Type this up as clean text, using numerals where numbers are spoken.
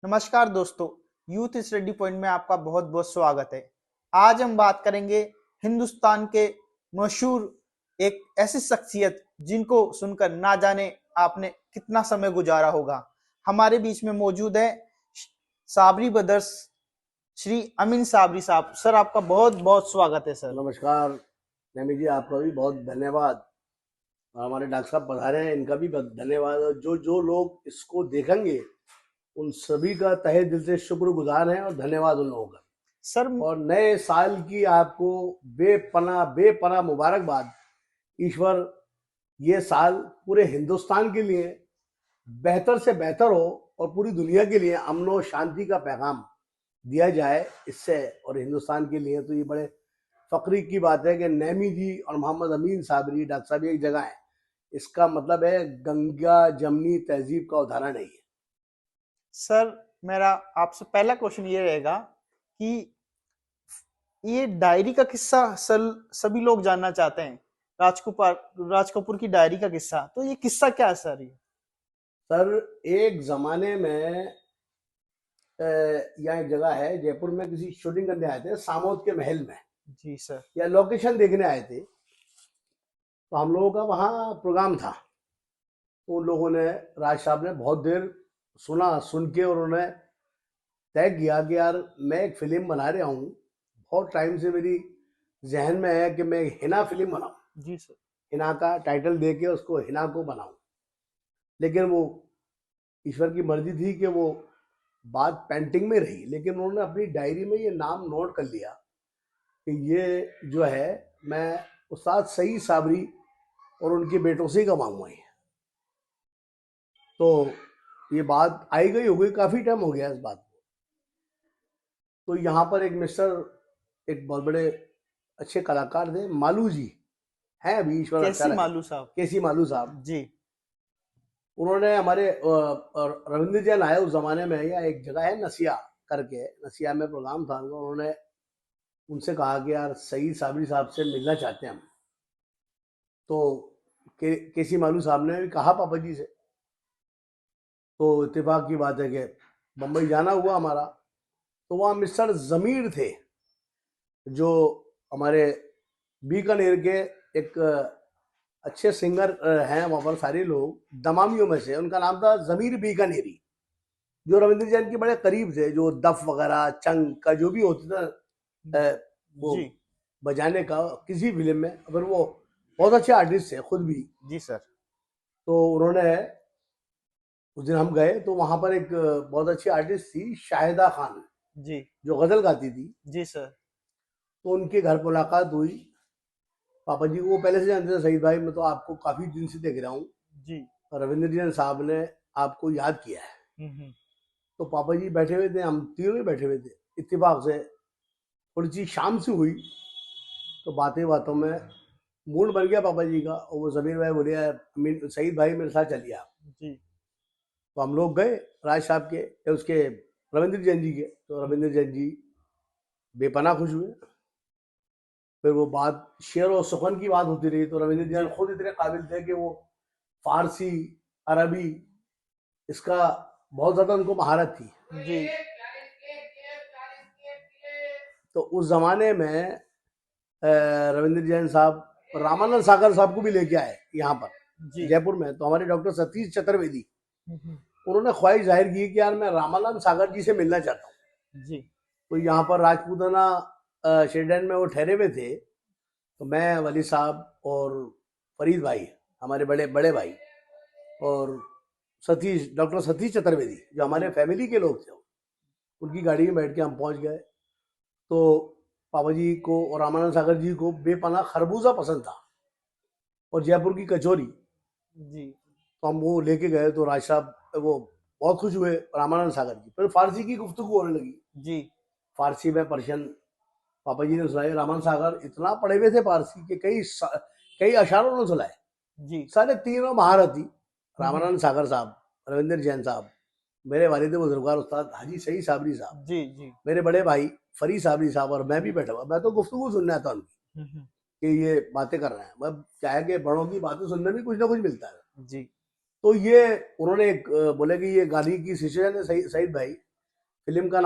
नमस्कार दोस्तों, youth study point में आपका बहुत बहुत स्वागत है। आज हम बात करेंगे हिंदुस्तान के मशहूर एक ऐसी शख्सियत जिनको सुनकर ना जाने आपने कितना समय गुजारा होगा। हमारे बीच में मौजूद है साबरी ब्रदर्स श्री अमीन साबरी साहब। सर, आपका बहुत बहुत स्वागत है। सर नमस्कार नैमी जी, आपका भी बहुत धन्यवाद। और हमारे डॉक्टर साहब पधारे हैं, इनका भी बहुत धन्यवाद। और जो जो लोग इसको देखेंगे उन सभी का तहे दिल से शुक्रगुजार हैं और धन्यवाद उन लोगों का। सर और नए साल की आपको बेपनाह मुबारकबाद। ईश्वर ये साल पूरे हिंदुस्तान के लिए बेहतर से बेहतर हो और पूरी दुनिया के लिए अमन और शांति का पैगाम दिया जाए इससे। और हिंदुस्तान के लिए तो ये बड़े फक्री की बात है कि नैमी जी और मोहम्मद अमीन साबरी डॉक्टर साहब एक जगह है। इसका मतलब है गंगा जमनी तहजीब का उदाहरण है ये। सर, मेरा आपसे पहला क्वेश्चन ये रहेगा कि ये डायरी का किस्सा सभी लोग जानना चाहते हैं। राज कपूर की डायरी का किस्सा, तो ये किस्सा क्या है सर? ये सर, एक जमाने में यहाँ एक जगह है जयपुर में, किसी शूटिंग करने आए थे सामोद के महल में। जी सर। या लोकेशन देखने आए थे, तो हम लोगों का वहाँ प्रोग्राम था। तो उन लोगों ने, राज साहब ने बहुत देर सुन के और उन्होंने तय किया कि यार मैं एक फिल्म बना रहा हूँ। बहुत टाइम से मेरी जहन में है कि मैं हिना फिल्म बनाऊँ। जी सर। हिना का टाइटल दे के उसको हिना को बनाऊँ। लेकिन वो ईश्वर की मर्जी थी कि वो बात पेंटिंग में रही। लेकिन उन्होंने अपनी डायरी में ये नाम नोट कर लिया कि ये जो है मैं उस्ताद सईद साबरी और उनके बेटों से ही कमाऊंगा ये। तो ये बात आई गई हो गई, काफ़ी टाइम हो गया इस बात को। तो यहाँ पर एक बहुत बड़े अच्छे कलाकार थे, मालू जी हैं अभी, ईश्वर अच्छा कैसी रखे, मालू साहब। केसी मालू साहब। जी। उन्होंने हमारे रविंद्र जैन आए उस जमाने में, या एक जगह है नसिया करके, नसिया में प्रोग्राम था उनका। उन्होंने उनसे कहा कि यार सईद साबरी साहब से मिलना चाहते हैं हम। तो केसी मालू साहब ने भी कहा पापा जी से। तो इत्तेफाक की बात है कि बम्बई जाना हुआ हमारा। तो वहाँ मिस्टर ज़मीर थे, जो हमारे बीकानेर के एक अच्छे सिंगर हैं। वहाँ पर सारे लोग दमामियों में से, उनका नाम था ज़मीर बीकानेरी, जो रविंद्र जैन के बड़े करीब थे। जो दफ वगैरह चंग का जो भी होता था वो जी। बजाने का किसी फिल्म में, अगर वो बहुत अच्छे आर्टिस्ट थे खुद भी। जी सर। तो उन्होंने, उस दिन हम गए तो वहाँ पर एक बहुत अच्छी आर्टिस्ट थी शाहिदा खान, जी। जो गजल गाती थी। जी सर। तो उनके घर मुलाकात हुई। पापा जी को वो पहले से जानते थे, सईद भाई मैं तो आपको काफी दिन से देख रहा हूँ, जी। रविंद्र जैन साहब ने आपको याद किया है। हम्म। तो पापा जी बैठे हुए थे, हम तीनों ही बैठे हुए थे। इत्तेफाक से थोड़ी सी शाम से हुई, तो बातें बातों में मूड बन गया पापा जी का। और वो जमीर भाई बोले यार सईद भाई मेरे साथ चलिए आप। जी। तो हम लोग गए राज साहब के, उसके रविंद्र जैन जी के। तो रविंद्र जैन जी बेपनाह खुश हुए। फिर वो बात शेर और सुखन की बात होती रही। तो रविंद्र जैन खुद इतने काबिल थे कि वो फारसी, अरबी, इसका बहुत ज्यादा उनको महारत थी। जी। तो उस जमाने में रविंद्र जैन साहब रामानंद सागर साहब को भी लेके आए यहाँ पर जयपुर में। तो हमारे डॉक्टर सतीश चतुर्वेदी, उन्होंने ख्वाहिश जाहिर की कि यार मैं रामानंद सागर जी से मिलना चाहता हूँ। जी। तो यहाँ पर राजपूताना शेरडैन में वो ठहरे हुए थे। तो मैं, वली साहब और फरीद भाई, हमारे बड़े बड़े भाई, और डॉक्टर सतीश चतुर्वेदी, जो हमारे फैमिली के लोग थे, उनकी गाड़ी में बैठ के हम पहुंच गए। तो पापा जी को और रामानंद सागर जी को बेपनाह खरबूजा पसंद था और जयपुर की कचौरी। जी। तो हम वो लेके गए। तो राज साहब वो बहुत खुश हुए रामानंद सागर जी। फिर फारसी की गुफ्तगू होने लगी। जी। फारसी में पर्शियन पापा जी ने सुनाए। रामानंद सागर इतना पढ़े हुए थे फारसी के, कई अशारों ने सुनाए। जी। सारे तीनों महारथी, रामानंद सागर साहब, रविंद्र जैन साहब, मेरे वालिद बुजुर्गवार उस्ताद हाजी सईद साबरी साहब, जी। जी। मेरे बड़े भाई फरीद साबरी साहब, और मैं भी बैठा हुआ। मैं तो गुफ्तगू सुनने आता उनकी कि ये बातें कर रहे हैं। मैं क्या है कि बड़ों की बातें सुनने में कुछ ना कुछ मिलता है। जी। तो ये उन्होंने एक बोले कि ये गाली की सिचुएशन है सईद भाई, फिल्म का नाम